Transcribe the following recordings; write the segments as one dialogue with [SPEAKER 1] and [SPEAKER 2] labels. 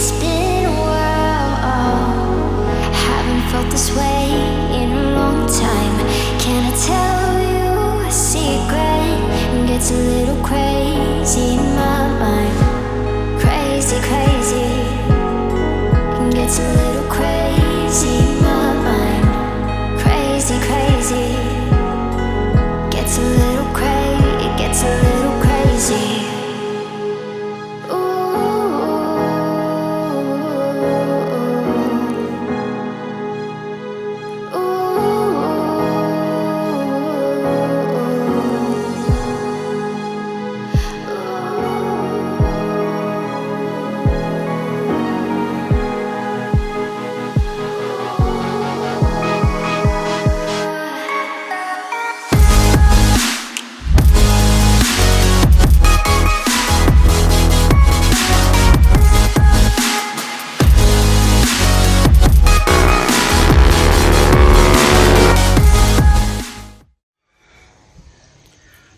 [SPEAKER 1] It's been a while, haven't felt this way in a long time. Can I tell you a secret? It gets a little crazy in my mind. Crazy, crazy. It gets a little crazy in my mind. Crazy, crazy. Gets a little crazy. It gets a little crazy.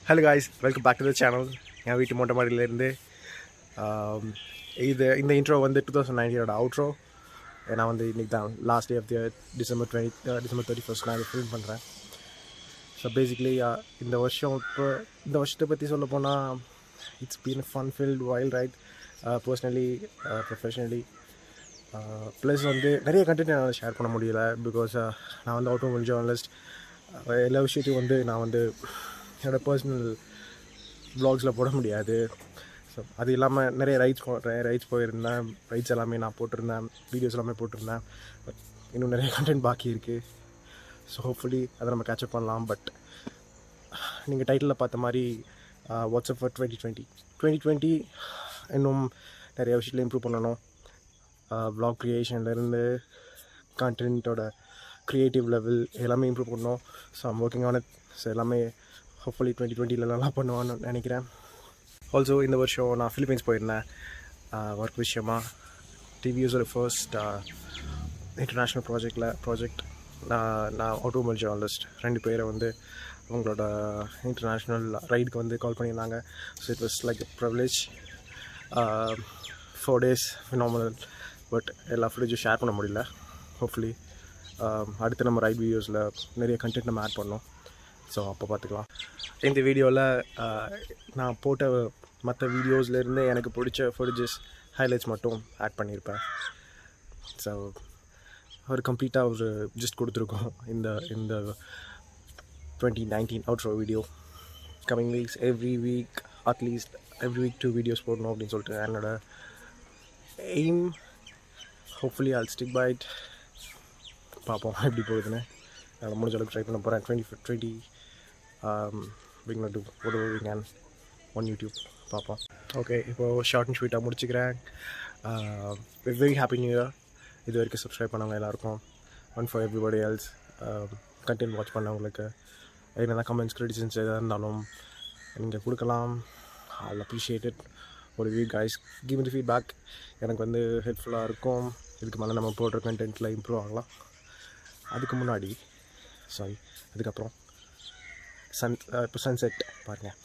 [SPEAKER 2] Hello guys, welcome back to the channel. என் வீட்டு மொட்டை மாடியிலேருந்து இந்த intro வந்து 2019 outro. நான் வந்து இன்றைக்கி தான் last day of the December 31 நான் இதை ஃபில்ம் பண்ணுறேன். ஸோ பேசிக்லி இந்த வருஷத்தை பற்றி சொல்ல போனால் it's been fun field wild right, personally professionally. Plus வந்து நிறைய கண்டென்ட் என்னால் ஷேர் பண்ண முடியல. பிகாஸ் நான் வந்து ஆட்டோமொபைல் ஜேர்னலிஸ்ட். எல்லா விஷயத்தையும் வந்து நான் வந்து என்னோடய பர்சனல் வ்ளாக்ஸில் போட முடியாது. ஸோ அது இல்லாமல் நிறைய ரைட்ஸ் போயிருந்தேன். ரைட்ஸ் எல்லாமே நான் போட்டிருந்தேன், வீடியோஸ் எல்லாமே போட்டிருந்தேன். பட் இன்னும் நிறைய கண்டென்ட் பாக்கி இருக்குது. ஸோ ஹோப்ஃபுல்லி அதை நம்ம கேட்சப் பண்ணலாம். பட் நீங்கள் டைட்டிலில் பார்த்த மாதிரி வாட்ஸ்அப் ஃபார் 2020 இன்னும் நிறைய விஷயத்தில் இம்ப்ரூவ் பண்ணணும். வ்ளாக் க்ரியேஷன்லேருந்து கண்டென்ட்டோட க்ரியேட்டிவ் லெவல் எல்லாமே இம்ப்ரூவ் பண்ணணும். So I'm working on it. So எல்லாமே ஹோப்ஃபுல்லி 2020 நல்லா பண்ணுவான்னு நினைக்கிறேன். ஆல்சோ இந்த வருஷம் நான் ஃபிலிப்பைன்ஸ் போயிருந்தேன் ஒர்க் விஷயமாக. டிவியூஸோட ஃபர்ஸ்ட் இன்டர்நேஷ்னல் ப்ராஜெக்ட். நான் ஆட்டோமொபைல் ஜேர்னலிஸ்ட் 2 பேரை வந்து அவங்களோட இன்டர்நேஷ்னல் ரைடுக்கு வந்து கால் பண்ணியிருந்தாங்க. So it was like a privilege. 4 days phenomenal. But எல்லா ஃபுட்டேஜும் ஷேர் பண்ண முடியல. ஹோப்ஃபுல்லி அடுத்து நம்ம ரைட் வீடியோஸில் நிறைய கண்டென்ட் நம்ம ஆட் பண்ணோம். ஸோ அப்போ பார்த்துக்கலாம். இந்த வீடியோவில் நான் போட்ட மற்ற வீடியோஸ்லேருந்து எனக்கு பிடிச்ச ஃபுட்டேஜஸ் ஹைலைட்ஸ் மட்டும் ஆட் பண்ணியிருப்பேன். ஸோ ஒரு கம்ப்ளீட்டாக ஒரு ஜஸ்ட் கொடுத்துருக்கோம் இந்த 2019 outro video. Coming weeks every week at least every week 2 videos போடணும் அப்படின்னு சொல்லிட்டு என்னோட aim. Hopefully I'll stick by it. பார்ப்போம் எப்படி போகுதுன்னு. நான் முடிஞ்ச அளவுக்கு ட்ரை பண்ண போகிறேன். 2020 we're going to do whatever we can on YouTube. பார்ப்போம். ஓகே, இப்போது ஷார்ட் அண்ட் ஸ்வீட்டாக முடிச்சுக்கிறேன். Very happy new year. இது வரைக்கும் சப்ஸ்கிரைப் பண்ணவங்க எல்லாருக்கும், one for everybody else. Content watch பண்ணவங்களுக்கு என்ன கமெண்ட்ஸ் கிரிட்டிசிசன்ஸ் எதாக இருந்தாலும் நீங்கள் கொடுக்கலாம். I'll appreciate it. ஒரு view guys, give me the feedback. எனக்கு வந்து ஹெல்ப்ஃபுல்லாக இருக்கும். இதுக்கு மேலே நம்ம போடுற கண்டென்ட்டில் இம்ப்ரூவ் ஆகலாம். அதுக்கப்புறம் இப்போ சன்செட் பாருங்கள்.